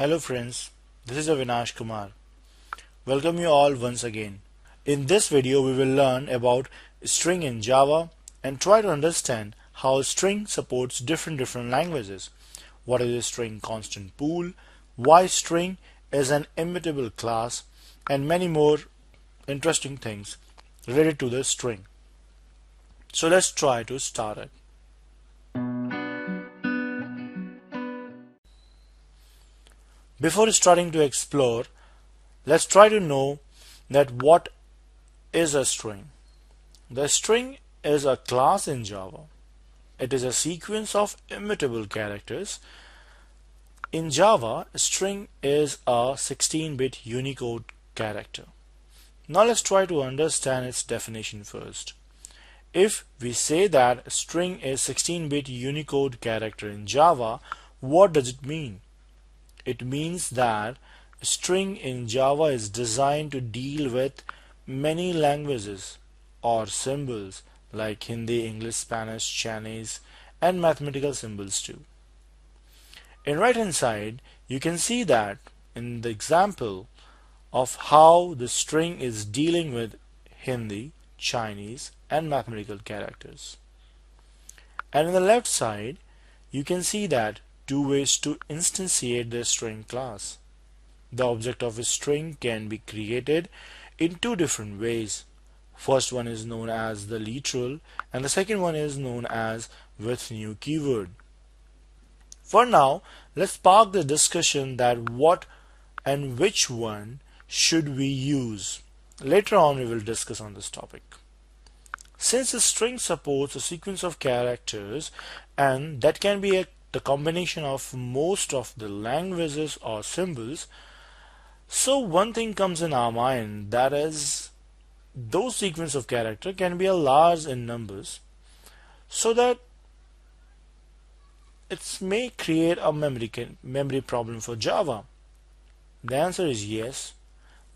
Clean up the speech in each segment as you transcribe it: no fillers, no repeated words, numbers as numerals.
Hello friends, this is Avinash Kumar. Welcome you all once again. In this video we will learn about string in Java and try to understand how string supports different languages. What is a string constant pool, why string is an immutable class, and many more interesting things related to the string. So let's try to start it. Before starting to explore, let's try to know that what is a string. The string is a class in Java. It is a sequence of immutable characters. In Java, a string is a 16-bit Unicode character. Now let's try to understand its definition first. If we say that a string is 16-bit Unicode character in Java, what does it mean? It means that a string in Java is designed to deal with many languages or symbols like Hindi, English, Spanish, Chinese, and mathematical symbols too. In right hand side, you can see that in the example of how the string is dealing with Hindi, Chinese, and mathematical characters. And in the left side, you can see that two ways to instantiate the string class. The object of a string can be created in two different ways. First one is known as the literal and the second one is known as with new keyword. For now, let's park the discussion that what and which one should we use. Later on we will discuss on this topic. Since a string supports a sequence of characters and that can be the combination of most of the languages or symbols, so one thing comes in our mind, that is those sequence of character can be a large in numbers, so that it may create a memory problem for Java. The answer is yes.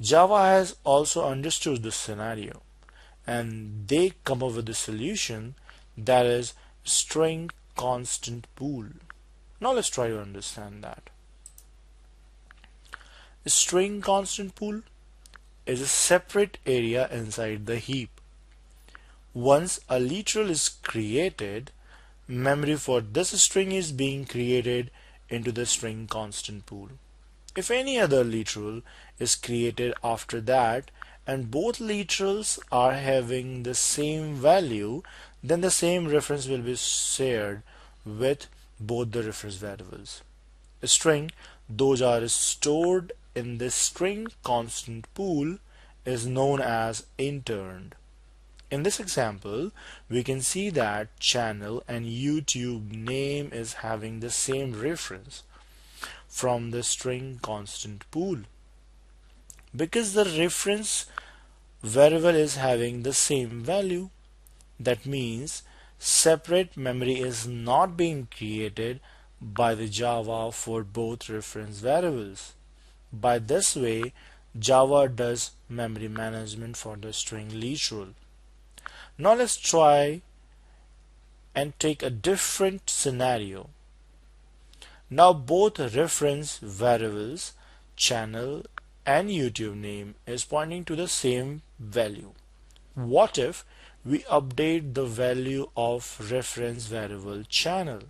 Java has also understood this scenario and they come up with a solution, that is string constant pool. Now let's try to understand that. A string constant pool is a separate area inside the heap. Once a literal is created, memory for this string is being created into the string constant pool. If any other literal is created after that and both literals are having the same value, then the same reference will be shared with both the reference variables. A string, those are stored in this string constant pool, is known as interned. In this example, we can see that channel and YouTube name is having the same reference from the string constant pool. Because the reference variable is having the same value, that means separate memory is not being created by the Java for both reference variables. By this way, Java does memory management for the string literal. Now let's try and take a different scenario. Now both reference variables, channel and YouTube name, is pointing to the same value. What if we update the value of reference variable channel?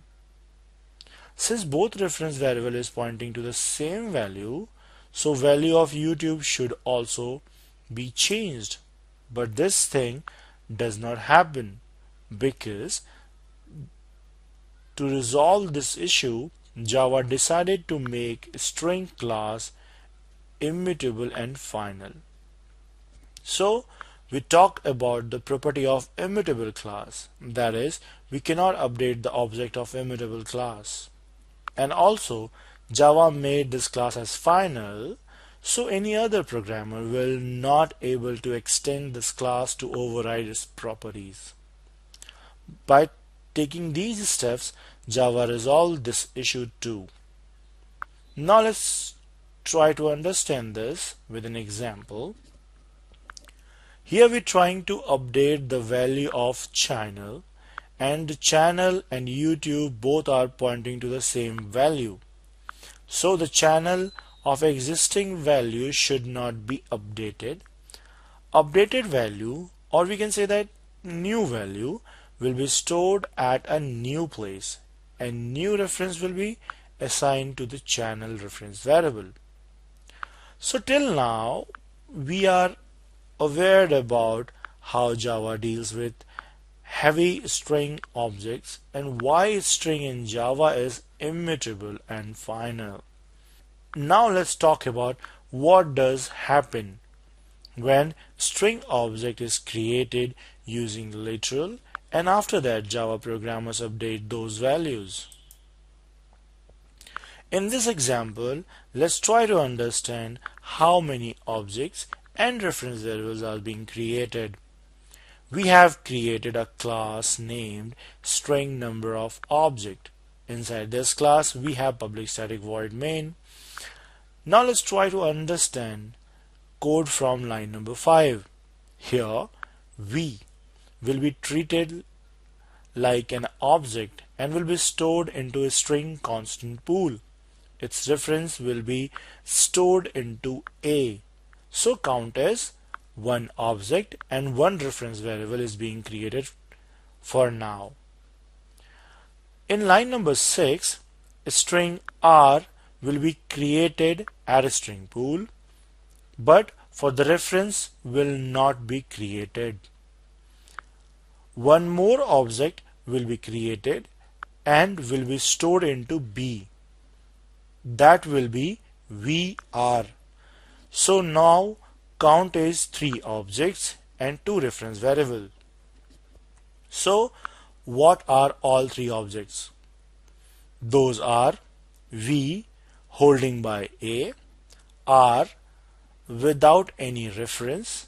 Since both reference variable is pointing to the same value, so value of YouTube should also be changed. But this thing does not happen because to resolve this issue, Java decided to make string class immutable and final. So we talk about the property of immutable class, that is, we cannot update the object of immutable class. And also Java made this class as final, so any other programmer will not able to extend this class to override its properties. By taking these steps, Java resolved this issue too. Now let's try to understand this with an example. Here we're trying to update the value of channel, and channel and YouTube both are pointing to the same value. So the channel of existing value should not be updated. Updated value, or we can say that new value, will be stored at a new place, and new reference will be assigned to the channel reference variable. So till now we are aware about how Java deals with heavy string objects and why string in Java is immutable and final. Now let's talk about what does happen when string object is created using literal, and after that Java programmers update those values. In this example, let's try to understand how many objects and reference variables are being created. We have created a class named string number of object. Inside this class, we have public static void main. Now let's try to understand code from line number 5. Here, v will be treated like an object and will be stored into a string constant pool. Its reference will be stored into a. So count as one object and one reference variable is being created for now. In line number 6, string r will be created at a string pool, but for the reference will not be created. One more object will be created and will be stored into b. That will be vr. So now count is 3 objects and 2 reference variables. So what are all 3 objects? Those are v holding by a, r without any reference,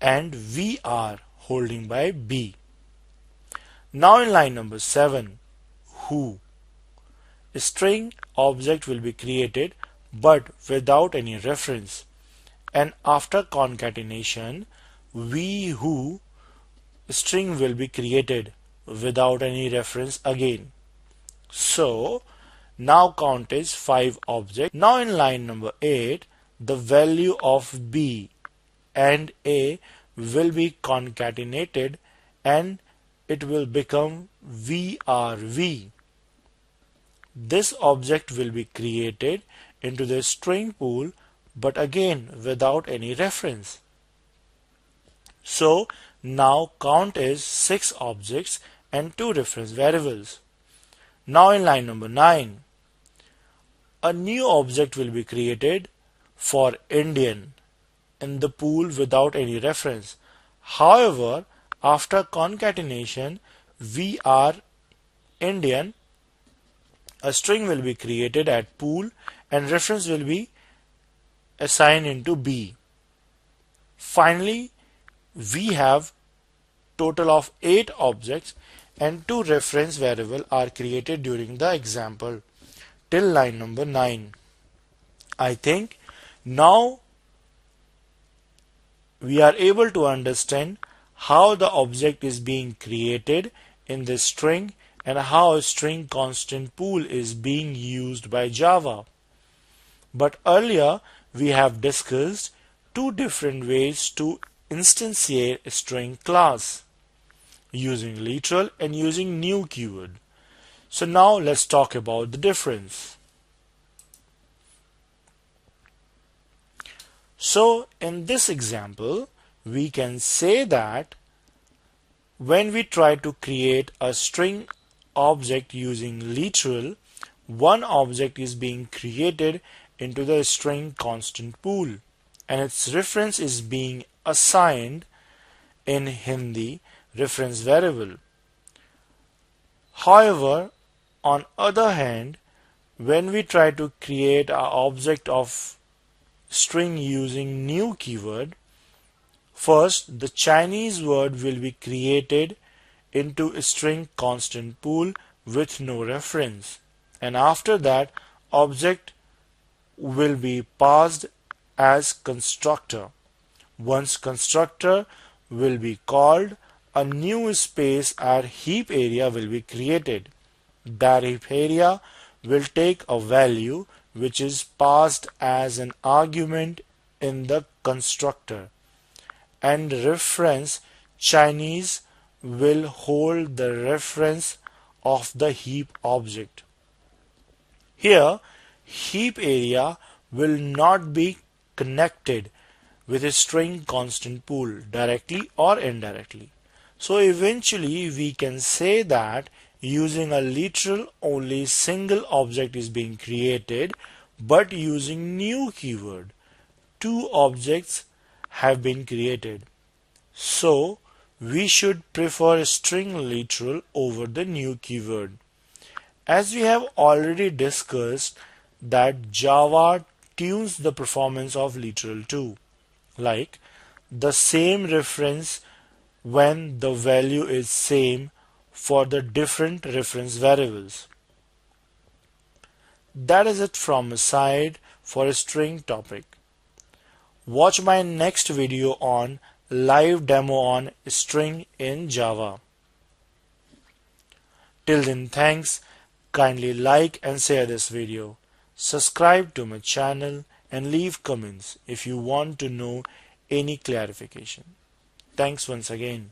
and vr holding by b. Now in line number 7, who a string object will be created but without any reference, and after concatenation who string will be created without any reference again. So now count is 5 objects. Now in line number 8, the value of b and a will be concatenated and it will become vrv. This object will be created into the string pool but again without any reference. So now count is 6 objects and 2 reference variables. Now in line number 9, a new object will be created for Indian in the pool without any reference. However, after concatenation vr Indian, a string will be created at pool and reference will be assigned into b. Finally, we have total of 8 objects and 2 reference variables are created during the example till line number 9. I think now we are able to understand how the object is being created in this string and how a string constant pool is being used by Java. But earlier we have discussed 2 different ways to instantiate a string class, using literal and using new keyword. So now let's talk about the difference. So in this example, we can say that when we try to create a string object using literal, one object is being created into the string constant pool and its reference is being assigned in Hindi reference variable. However, on other hand, when we try to create an object of string using new keyword, first the Chinese word will be created into a string constant pool with no reference, and after that object will be passed as constructor. Once constructor will be called, a new space at heap area will be created. That heap area will take a value which is passed as an argument in the constructor, and reference Chinese will hold the reference of the heap object. Here, heap area will not be connected with a string constant pool directly or indirectly. So eventually we can say that using a literal only single object is being created, but using new keyword two objects have been created. So we should prefer string literal over the new keyword. As we have already discussed that Java tunes the performance of literal too, like the same reference when the value is same for the different reference variables. That is it from my side for a string topic. Watch my next video on live demo on string in Java. Till then, thanks. Kindly like and share this video. Subscribe to my channel and leave comments if you want to know any clarification. Thanks once again.